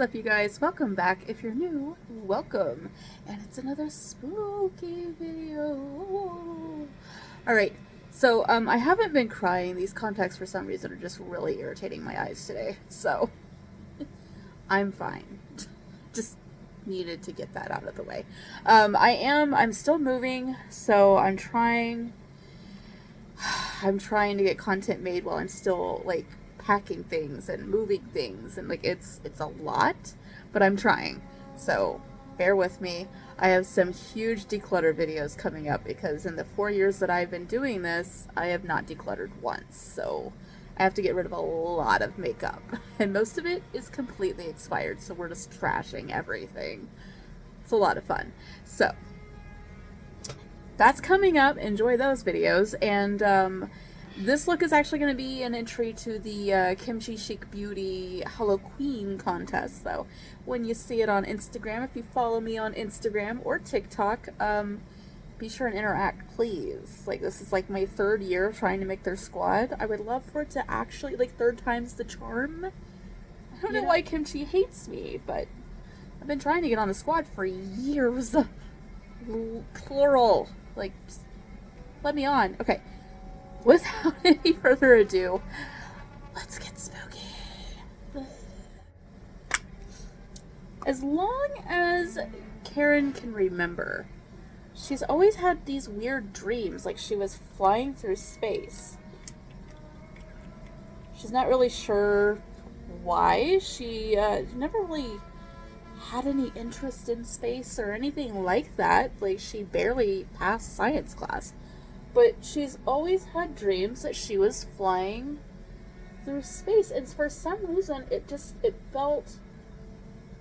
up, you guys? Welcome back. If you're new, welcome. And it's another spooky video. Alright, so I haven't been crying. These contacts for some reason are just really irritating my eyes today. So I'm fine. Just needed to get that out of the way. I'm still moving, so I'm trying to get content made while I'm still like packing things and moving things, and like it's a lot, but I'm trying, so bear with me. I have some huge declutter videos coming up because in the 4 years that I've been doing this, I have not decluttered once, so I have to get rid of a lot of makeup, and most of it is completely expired, so we're just trashing everything. It's a lot of fun. So that's coming up. Enjoy those videos. And this look is actually going to be an entry to the Kimchi Chic Beauty Halloween contest. So when you see it on Instagram, if you follow me on Instagram or TikTok, be sure and interact, please. Like, this is like my 3rd year of trying to make their squad. I would love for it to actually, like, 3rd time's the charm. I don't know why Kimchi hates me, but I've been trying to get on the squad for years. Plural. Like, just let me on. Okay. Without any further ado, let's get spooky. As long as Karen can remember, she's always had these weird dreams, like she was flying through space. She's not really sure why. She never really had any interest in space or anything like that. Like, she barely passed science class. But she's always had dreams that she was flying through space, and for some reason it felt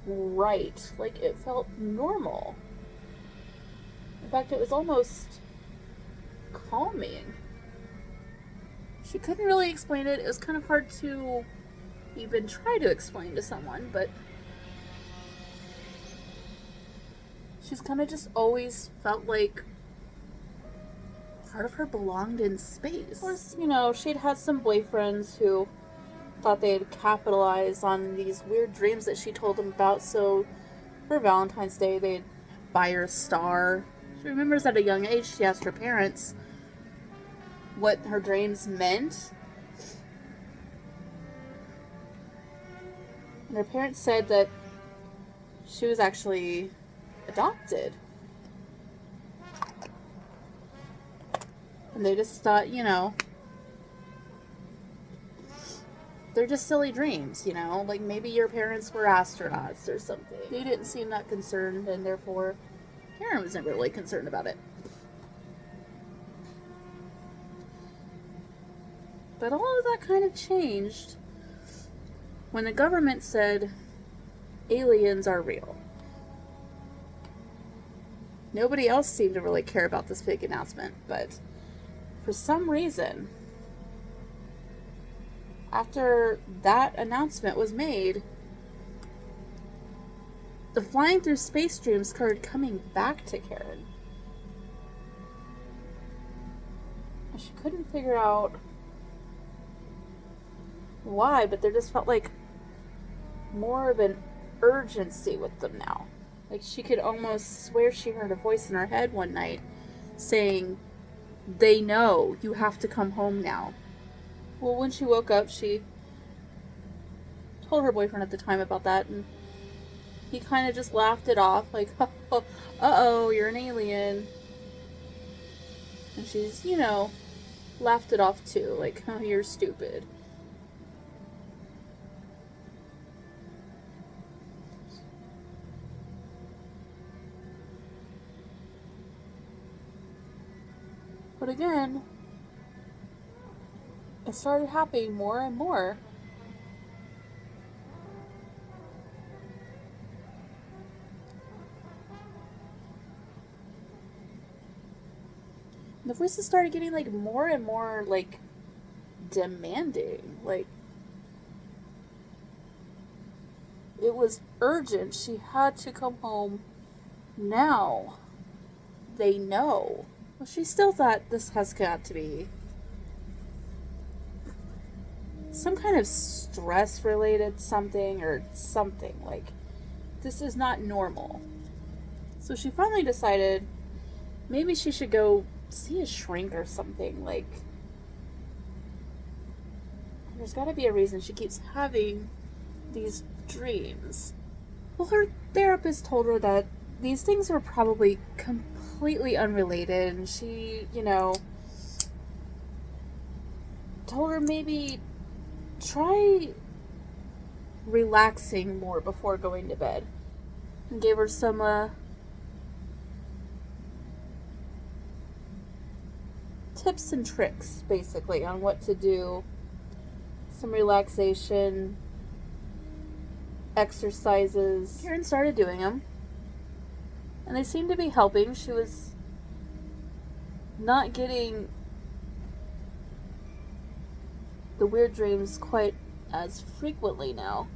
right. Like, it felt normal. In fact, it was almost calming. She couldn't really explain it. It was kind of hard to even try to explain to someone, but she's kind of just always felt like part of her belonged in space. Of course, you know, she'd had some boyfriends who thought they'd capitalize on these weird dreams that she told them about, so for Valentine's Day they'd buy her a star. She remembers at a young age she asked her parents what her dreams meant. And her parents said that she was actually adopted. And they just thought, you know, they're just silly dreams, you know? Like, maybe your parents were astronauts or something. They didn't seem that concerned, and therefore Karen was never really concerned about it. But all of that kind of changed when the government said aliens are real. Nobody else seemed to really care about this big announcement, but for some reason, after that announcement was made, the flying through space dreams started coming back to Karen. And she couldn't figure out why, but there just felt like more of an urgency with them now. Like, she could almost swear she heard a voice in her head one night saying, "They know, you have to come home now." Well, when she woke up, she told her boyfriend at the time about that, and he kind of just laughed it off, like, uh-oh, you're an alien. And she's, you know, laughed it off too, like, oh, you're stupid. But again, it started happening more and more. And the voices started getting, like, more and more, like, demanding. Like, it was urgent. She had to come home now. They know. Well, she still thought this has got to be some kind of stress related something or something. Like, this is not normal. So she finally decided maybe she should go see a shrink or something. Like, there's got to be a reason she keeps having these dreams. Well, her therapist told her that these things were probably completely unrelated, and she, told her maybe try relaxing more before going to bed, and gave her some tips and tricks, basically, on what to do. Some relaxation exercises. Karen started doing them, and they seemed to be helping. She was not getting the weird dreams quite as frequently now.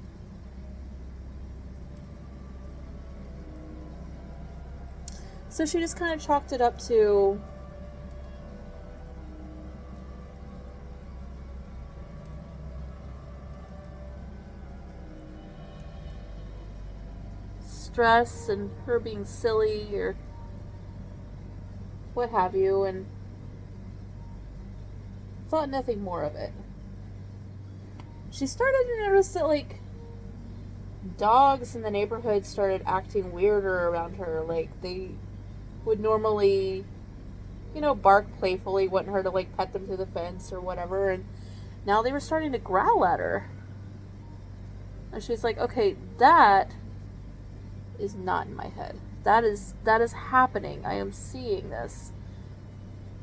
So she just kind of chalked it up to stress and her being silly or what have you, and thought nothing more of it. She started to notice that, like, dogs in the neighborhood started acting weirder around her. Like, they would normally, bark playfully, wanting her to, like, pet them through the fence or whatever, and now they were starting to growl at her. And she's like, okay, that is not in my head. That is happening. I am seeing this.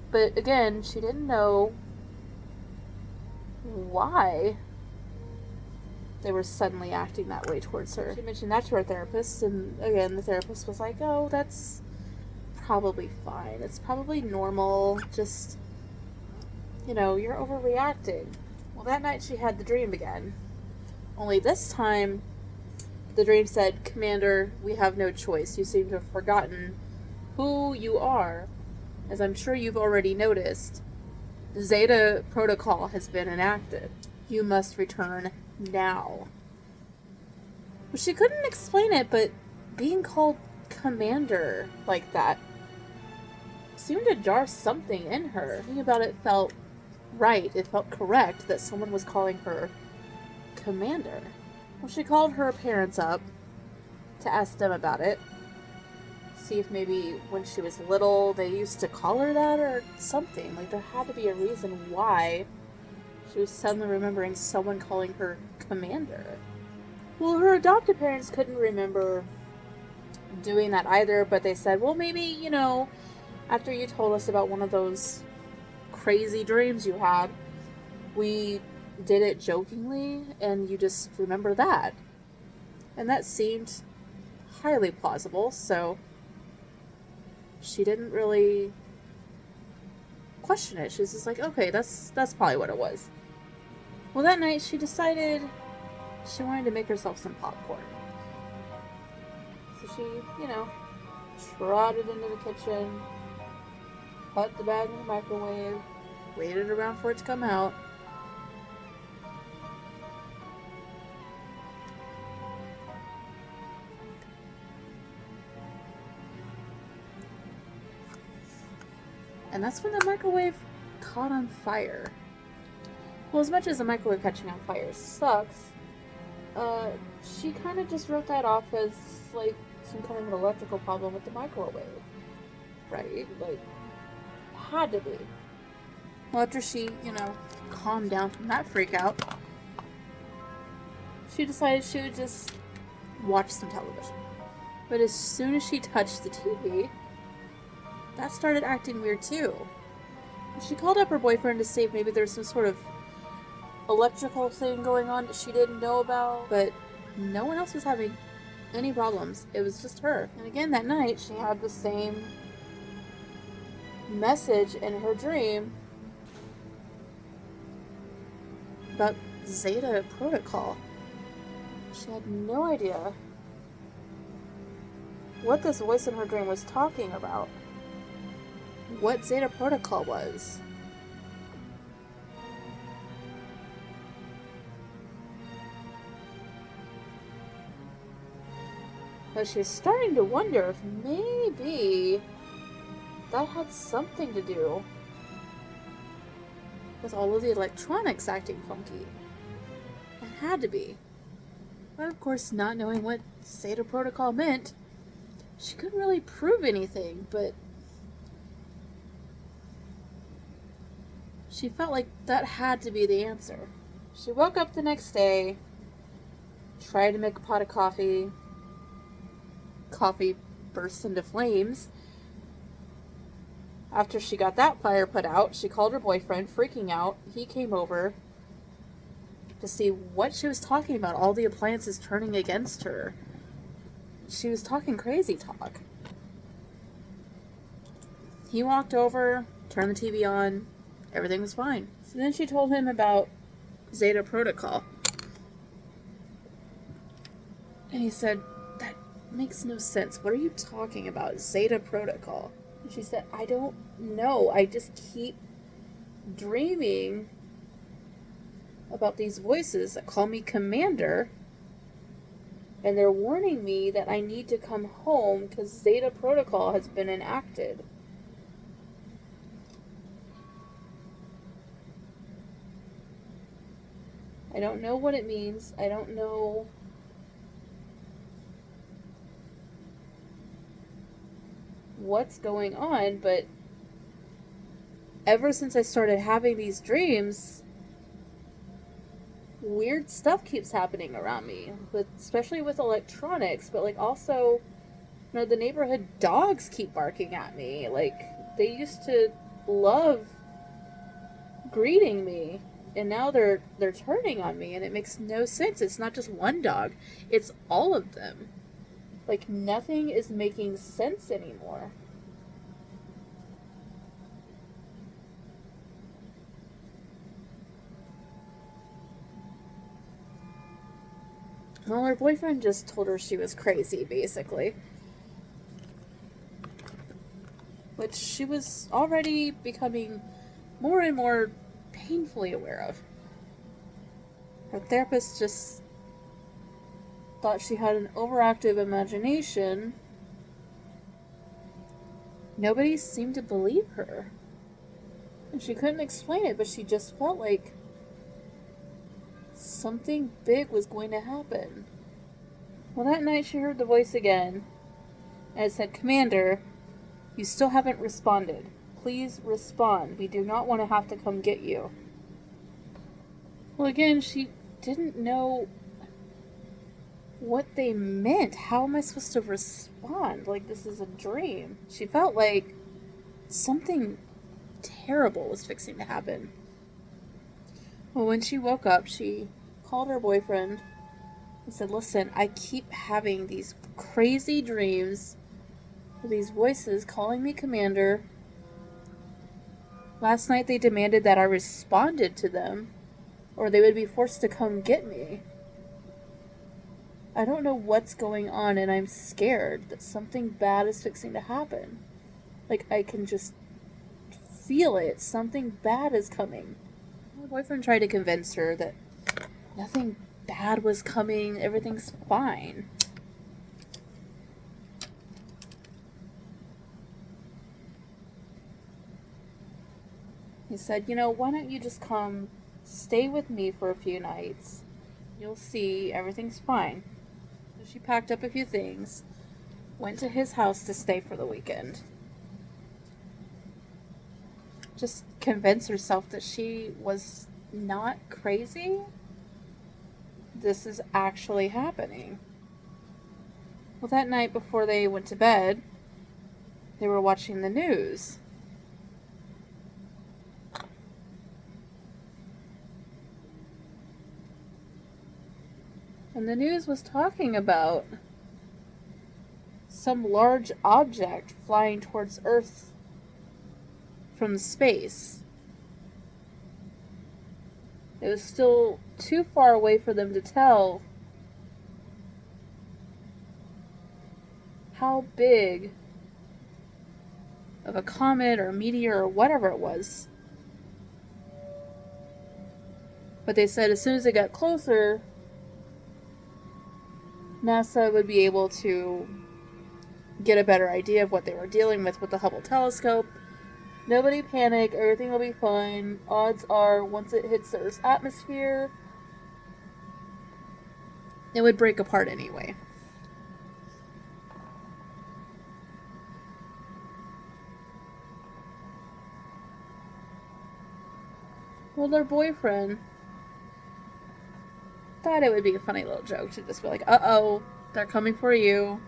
But again, she didn't know why they were suddenly acting that way towards her. She mentioned that to her therapist, and again, the therapist was like, oh, that's probably fine. It's probably normal. Just, you're overreacting. Well, that night she had the dream again. Only this time, the dream said, Commander, we have no choice. You seem to have forgotten who you are. As I'm sure you've already noticed, the Zeta protocol has been enacted. You must return now. Well, she couldn't explain it, but being called Commander like that seemed to jar something in her. Thinking about it felt right. It felt correct that someone was calling her Commander. Well, she called her parents up to ask them about it. See if maybe when she was little they used to call her that or something. Like, there had to be a reason why she was suddenly remembering someone calling her Commander. Well, her adopted parents couldn't remember doing that either, but they said, well, maybe, after you told us about one of those crazy dreams you had, we did it jokingly, and you just remember that. And that seemed highly plausible, so she didn't really question it. She was just like, okay, that's probably what it was. Well, that night she decided she wanted to make herself some popcorn. So she, trotted into the kitchen, put the bag in the microwave, waited around for it to come out. And that's when the microwave caught on fire. Well, as much as the microwave catching on fire sucks, she kind of just wrote that off as, like, some kind of an electrical problem with the microwave. Right? Like, had to be. Well, after she, calmed down from that freak out, she decided she would just watch some television. But as soon as she touched the TV, that started acting weird too. She called up her boyfriend to see if maybe there's some sort of electrical thing going on that she didn't know about, but no one else was having any problems. It was just her. And again, that night, she had the same message in her dream about Zeta protocol. She had no idea what this voice in her dream was talking about. What Zeta protocol was. But she's starting to wonder if maybe that had something to do with all of the electronics acting funky. It had to be. But of course, not knowing what Zeta Protocol meant, she couldn't really prove anything, but she felt like that had to be the answer. She woke up the next day, tried to make a pot of coffee. Coffee burst into flames. After she got that fire put out, she called her boyfriend, freaking out. He came over to see what she was talking about, all the appliances turning against her. She was talking crazy talk. He walked over, turned the TV on, everything was fine. So then she told him about Zeta Protocol. And he said, "That makes no sense. What are you talking about? Zeta Protocol?" And she said, "I don't know. I just keep dreaming about these voices that call me Commander. And they're warning me that I need to come home because Zeta Protocol has been enacted." I don't know what it means. I don't know what's going on, but ever since I started having these dreams, weird stuff keeps happening around me, especially with electronics, but like also, the neighborhood dogs keep barking at me. Like, they used to love greeting me, and now they're turning on me, and it makes no sense. It's not just one dog, it's all of them. Like, nothing is making sense anymore. Well, her boyfriend just told her she was crazy, basically. Which she was already becoming more and more painfully aware of. Her therapist just thought she had an overactive imagination. Nobody seemed to believe her. And she couldn't explain it, but she just felt like something big was going to happen. Well, that night she heard the voice again, and it said, "Commander, you still haven't responded. Please respond. We do not want to have to come get you." Well, again, she didn't know what they meant. How am I supposed to respond? Like, this is a dream. She felt like something terrible was fixing to happen. Well, when she woke up, she called her boyfriend and said, "Listen, I keep having these crazy dreams with these voices calling me Commander. Last night they demanded that I responded to them, or they would be forced to come get me. I don't know what's going on, and I'm scared that something bad is fixing to happen. Like, I can just feel it. Something bad is coming." My boyfriend tried to convince her that nothing bad was coming. Everything's fine. He said, "Why don't you just come stay with me for a few nights? You'll see, everything's fine." So she packed up a few things, went to his house to stay for the weekend. Just convince herself that she was not crazy. This is actually happening. Well, that night before they went to bed, they were watching the news. And the news was talking about some large object flying towards Earth from space. It was still too far away for them to tell how big of a comet or meteor or whatever it was. But they said as soon as it got closer, NASA would be able to get a better idea of what they were dealing with the Hubble telescope. Nobody panic, everything will be fine. Odds are, once it hits the Earth's atmosphere, it would break apart anyway. Well, their boyfriend thought it would be a funny little joke to just be like, uh-oh, they're coming for you.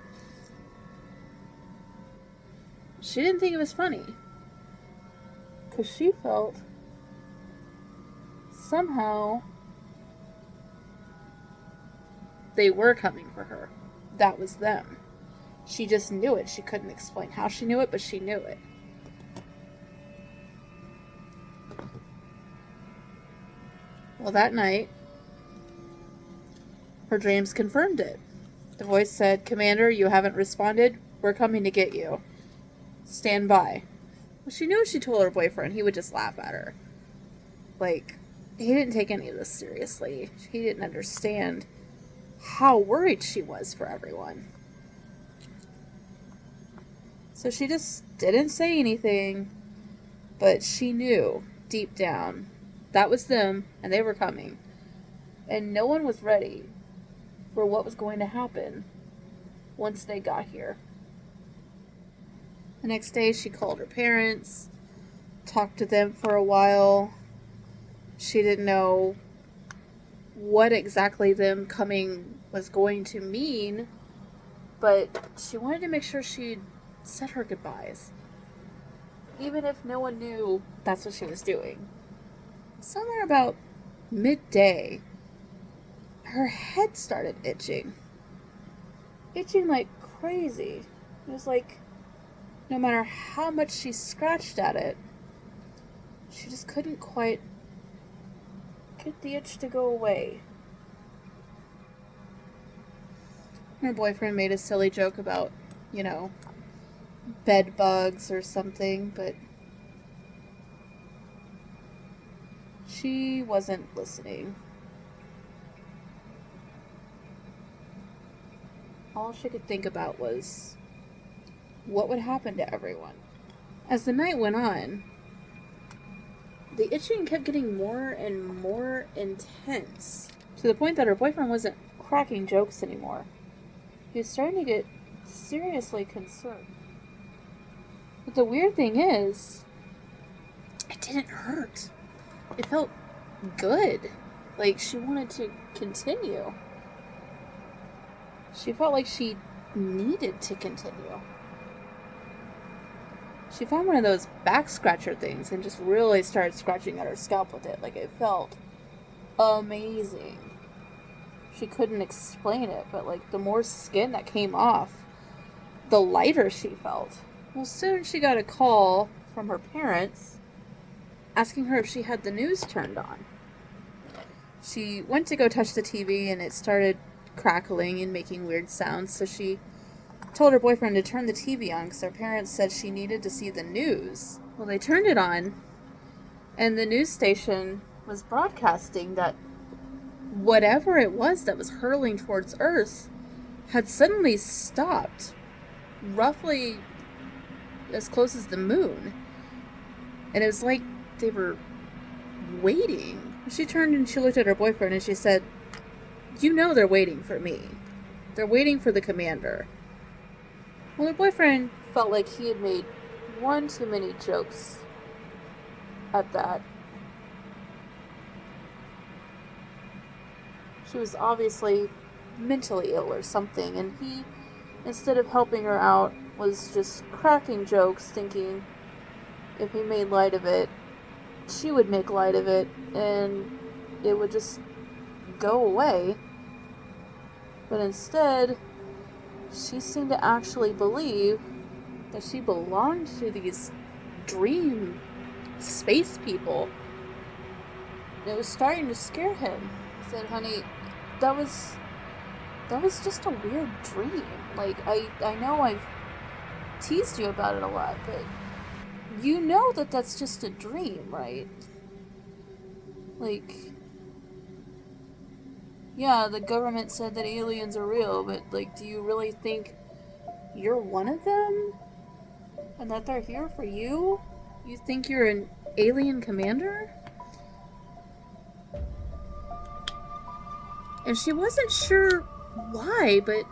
She didn't think it was funny. Because she felt somehow they were coming for her. That was them. She just knew it. She couldn't explain how she knew it, but she knew it. Well, that night, her dreams confirmed it. The voice said, "Commander, you haven't responded. We're coming to get you. Stand by." Well, she knew if she told her boyfriend, he would just laugh at her. Like, he didn't take any of this seriously. He didn't understand how worried she was for everyone. So she just didn't say anything, but she knew deep down that was them and they were coming. And no one was ready for what was going to happen once they got here. The next day she called her parents, talked to them for a while. She didn't know what exactly them coming was going to mean, but she wanted to make sure she'd said her goodbyes. Even if no one knew that's what she was doing. Somewhere about midday, her head started itching. Itching like crazy. It was like, no matter how much she scratched at it, she just couldn't quite get the itch to go away. Her boyfriend made a silly joke about, bed bugs or something, but she wasn't listening. All she could think about was what would happen to everyone. As the night went on, the itching kept getting more and more intense, to the point that her boyfriend wasn't cracking jokes anymore. He was starting to get seriously concerned. But the weird thing is, it didn't hurt. It felt good. Like she wanted to continue. She felt like she needed to continue. She found one of those back scratcher things and just really started scratching at her scalp with it. Like, it felt amazing. She couldn't explain it, but like the more skin that came off, the lighter she felt. Well, soon she got a call from her parents asking her if she had the news turned on. She went to go touch the TV and it started crackling and making weird sounds, so she told her boyfriend to turn the TV on because her parents said she needed to see the news. Well, they turned it on, and the news station was broadcasting that whatever it was that was hurling towards Earth had suddenly stopped, roughly as close as the moon. And it was like they were waiting. She turned and she looked at her boyfriend and she said, they're waiting for me. They're waiting for the commander. Well, her boyfriend felt like he had made one too many jokes at that. She was obviously mentally ill or something, and he, instead of helping her out, was just cracking jokes, thinking if he made light of it, she would make light of it, and it would just go away. But instead, she seemed to actually believe that she belonged to these dream space people. And it was starting to scare him. He said, "Honey, that was just a weird dream. Like, I know I've teased you about it a lot, but you know that that's just a dream, right? Like, Yeah, the government said that aliens are real, but, like, do you really think you're one of them? And that they're here for you? You think you're an alien commander? And she wasn't sure why, but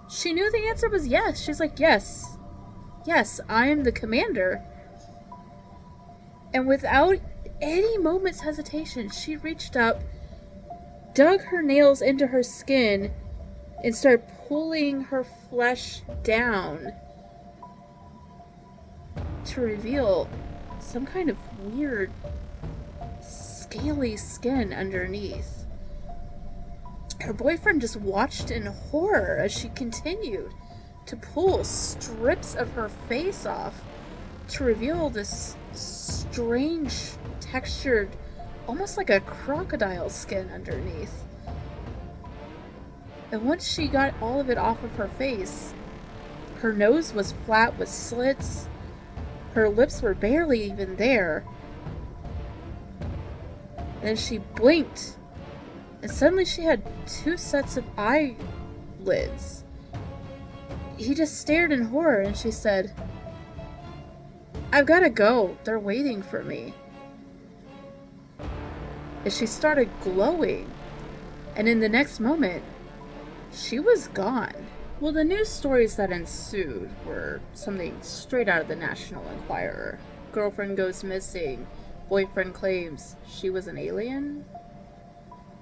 she knew the answer was yes. She's like, yes. Yes, I am the commander. And without any moment's hesitation, she reached up, dug her nails into her skin, and started pulling her flesh down to reveal some kind of weird, scaly skin underneath. Her boyfriend just watched in horror as she continued to pull strips of her face off to reveal this strange, textured, almost like a crocodile skin underneath. And once she got all of it off of her face, her nose was flat with slits, her lips were barely even there. And then she blinked, and suddenly she had 2 sets of eyelids. He just stared in horror, and she said, "I've gotta go. They're waiting for me." And she started glowing, and in the next moment, she was gone. Well, the news stories that ensued were something straight out of the National Enquirer. Girlfriend goes missing. Boyfriend claims she was an alien.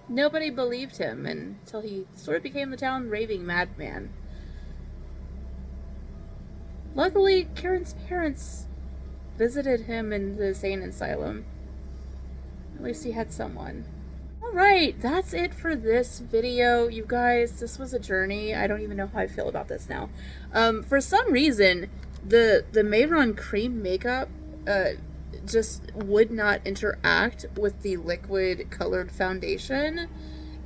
Nobody believed him until he sort of became the town raving madman. Luckily, Karen's parents visited him in the insane asylum. At least he had someone. Alright, that's it for this video, you guys. This was a journey. I don't even know how I feel about this now. For some reason, the Mayron cream makeup just would not interact with the liquid colored foundation.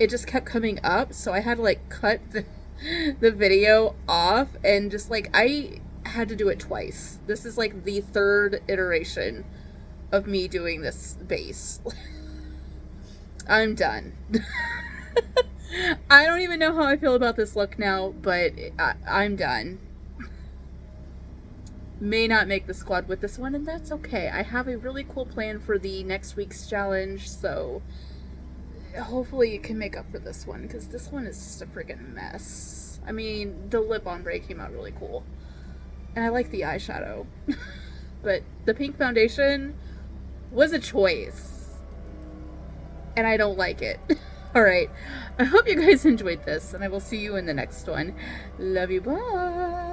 It just kept coming up, so I had to like cut the video off, and just like I had to do it twice. This is like the 3rd iteration of me doing this base. I'm done. I don't even know how I feel about this look now, but I'm done. May not make the squad with this one, and that's okay. I have a really cool plan for the next week's challenge, so hopefully you can make up for this one, because this one is just a friggin' mess. I mean, the lip ombre came out really cool, and I like the eyeshadow, but the pink foundation was a choice. And I don't like it. Alright, I hope you guys enjoyed this, and I will see you in the next one. Love you, bye!